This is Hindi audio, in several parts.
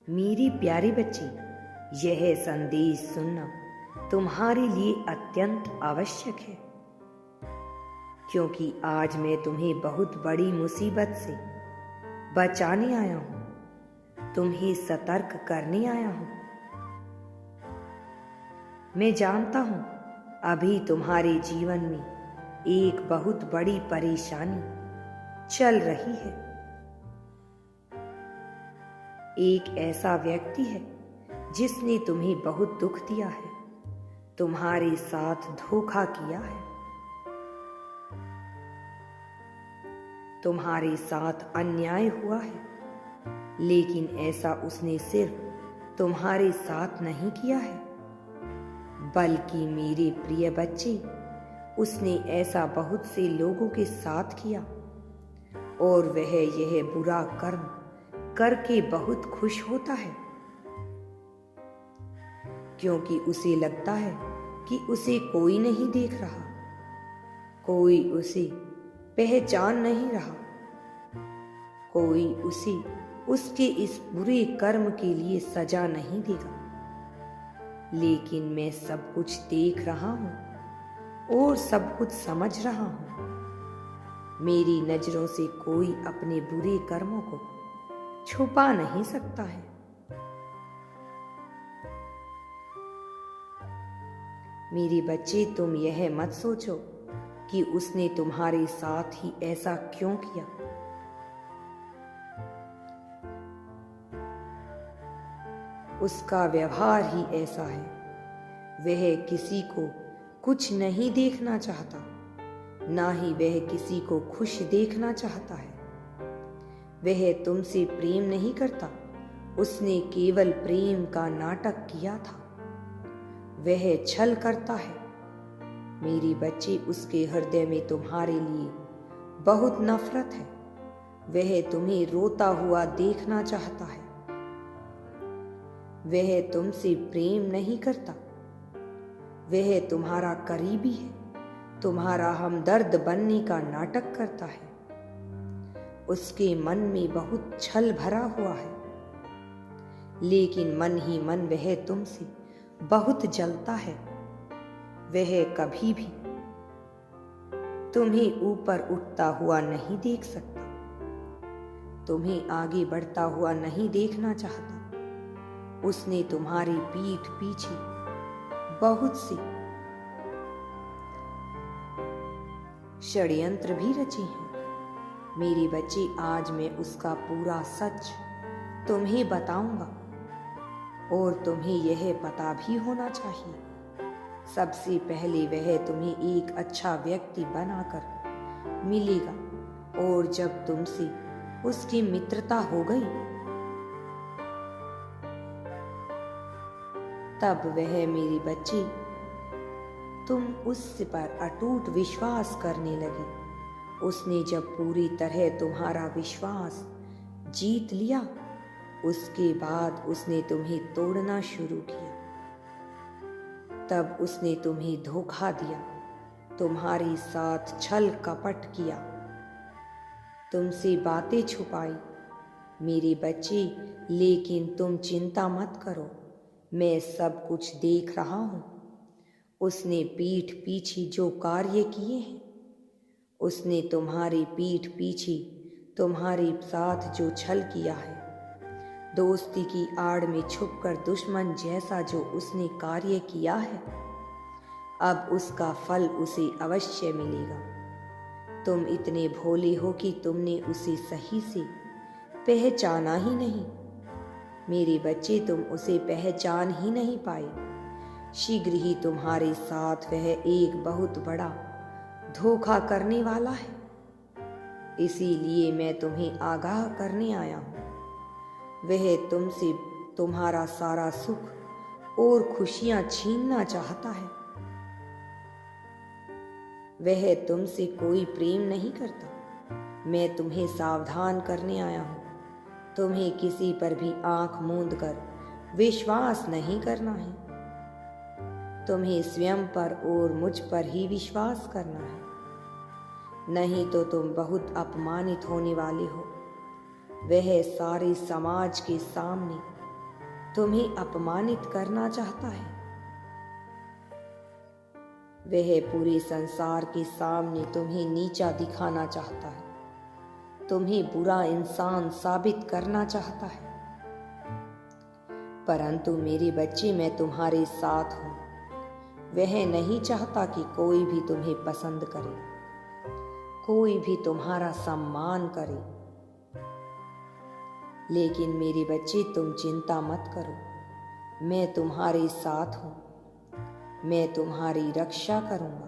मेरी प्यारी बच्ची, यह संदेश सुनना तुम्हारे लिए अत्यंत आवश्यक है, क्योंकक्योंकि आज मैं तुम्हें बहुत बड़ी मुसीबत से बचाने आया हूं, तुम्हें सतर्क करने आया हूं। मैं जानता हूं अभी तुम्हारे जीवन में एक बहुत बड़ी परेशानी चल रही है। एक ऐसा व्यक्ति है जिसने तुम्हें बहुत दुख दिया है, तुम्हारे साथ धोखा किया है, तुम्हारे साथ अन्याय हुआ है। लेकिन ऐसा उसने सिर्फ तुम्हारे साथ नहीं किया है, बल्कि मेरे प्रिय बच्चे, उसने ऐसा बहुत से लोगों के साथ किया और वह यह बुरा कर्म करके बहुत खुश होता है, क्योंकि उसे लगता है कि उसे कोई नहीं देख रहा, कोई उसे पहचान नहीं रहा, कोई उसे उसके इस बुरे कर्म के लिए सजा नहीं देगा। लेकिन मैं सब कुछ देख रहा हूं और सब कुछ समझ रहा हूं। मेरी नजरों से कोई अपने बुरे कर्मों को छुपा नहीं सकता है। मेरे बच्चे, तुम यह मत सोचो कि उसने तुम्हारे साथ ही ऐसा क्यों किया। उसका व्यवहार ही ऐसा है। वह किसी को कुछ नहीं देखना चाहता, ना ही वह किसी को खुश देखना चाहता है। वह तुमसे प्रेम नहीं करता, उसने केवल प्रेम का नाटक किया था। वह छल करता है। मेरे बच्चे, उसके हृदय में तुम्हारे लिए बहुत नफरत है। वह तुम्हें रोता हुआ देखना चाहता है। वह तुमसे प्रेम नहीं करता। वह तुम्हारा करीबी है, तुम्हारा हमदर्द बनने का नाटक करता है। उसके मन में बहुत छल भरा हुआ है, लेकिन मन ही मन वह तुमसे बहुत जलता है। वह कभी भी तुम्हें ऊपर उठता हुआ नहीं देख सकता, तुम्हें आगे बढ़ता हुआ नहीं देखना चाहता। उसने तुम्हारी पीठ पीछे बहुत से षड्यंत्र भी रचे हैं। मेरे बच्चे, आज मैं उसका पूरा सच तुम्हें बताऊंगा और तुम्हें यह पता भी होना चाहिए। सबसे पहले वह तुम्हें एक अच्छा व्यक्ति बनाकर मिलेगा, और जब तुमसे उसकी मित्रता हो गई, तब वह, मेरे बच्चे, तुम उस पर अटूट विश्वास करने लगे। उसने जब पूरी तरह तुम्हारा विश्वास जीत लिया, उसके बाद उसने तुम्हें तोड़ना शुरू किया। तब उसने तुम्हें धोखा दिया, तुम्हारे साथ छल कपट किया, तुमसे बातें छुपाई। मेरे बच्चे, लेकिन तुम चिंता मत करो, मैं सब कुछ देख रहा हूं। उसने पीठ पीछे जो कार्य किए हैं, उसने तुम्हारी पीठ पीछे तुम्हारे साथ जो छल किया है, दोस्ती की आड़ में छुपकर दुश्मन जैसा जो उसने कार्य किया है, अब उसका फल उसे अवश्य मिलेगा। तुम इतने भोले हो कि तुमने उसे सही से पहचाना ही नहीं। मेरे बच्चे, तुम उसे पहचान ही नहीं पाए। शीघ्र ही तुम्हारे साथ वह एक बहुत बड़ा धोखा करने वाला है। इसीलिए मैं तुम्हें आगाह करने आया हूं। वह तुमसे तुम्हारा सारा सुख और खुशियां छीनना चाहता है। वह तुमसे कोई प्रेम नहीं करता। मैं तुम्हें सावधान करने आया हूं। तुम्हें किसी पर भी आंख मूंद कर विश्वास नहीं करना है। तुम्हें स्वयं पर और मुझ पर ही विश्वास करना है, नहीं तो तुम बहुत अपमानित होने वाले हो। वह सारे समाज के सामने तुम्हें अपमानित करना चाहता है। वह पूरे संसार के सामने तुम्हें नीचा दिखाना चाहता है, तुम्हें बुरा इंसान साबित करना चाहता है। परंतु मेरे बच्चे, मैं तुम्हारे साथ हूं। वह नहीं चाहता कि कोई भी तुम्हें पसंद करे, कोई भी तुम्हारा सम्मान करे। लेकिन मेरे बच्चे, तुम चिंता मत करो, मैं तुम्हारे साथ हूं, मैं तुम्हारी रक्षा करूंगा।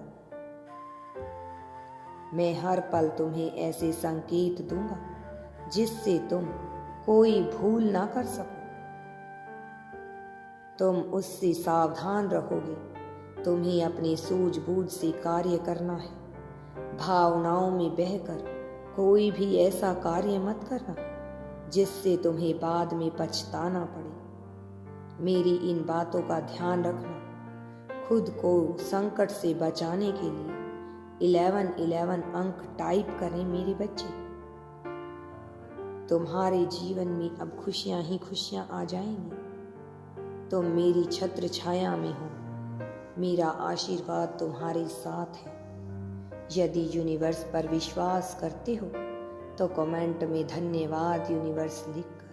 मैं हर पल तुम्हें ऐसे संकेत दूंगा जिससे तुम कोई भूल ना कर सको। तुम उससे सावधान रहोगे। तुम्हें अपनी सूझबूझ से कार्य करना है। भावनाओं में बहकर कोई भी ऐसा कार्य मत करना जिससे तुम्हें बाद में पछताना पड़े। मेरी इन बातों का ध्यान रखना। खुद को संकट से बचाने के लिए 1111 अंक टाइप करें मेरे बच्चे। तुम्हारे जीवन में अब खुशियां ही खुशियां आ जाएंगी। तुम मेरी छत्र छाया में हो। मेरा आशीर्वाद तुम्हारे साथ है। यदि यूनिवर्स पर विश्वास करते हो तो कमेंट में धन्यवाद यूनिवर्स लिखकर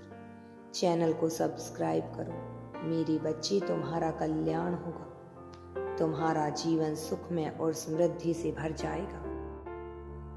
चैनल को सब्सक्राइब करो। मेरे बच्चे, तुम्हारा कल्याण होगा। तुम्हारा जीवन सुखमय और समृद्धि से भर जाएगा।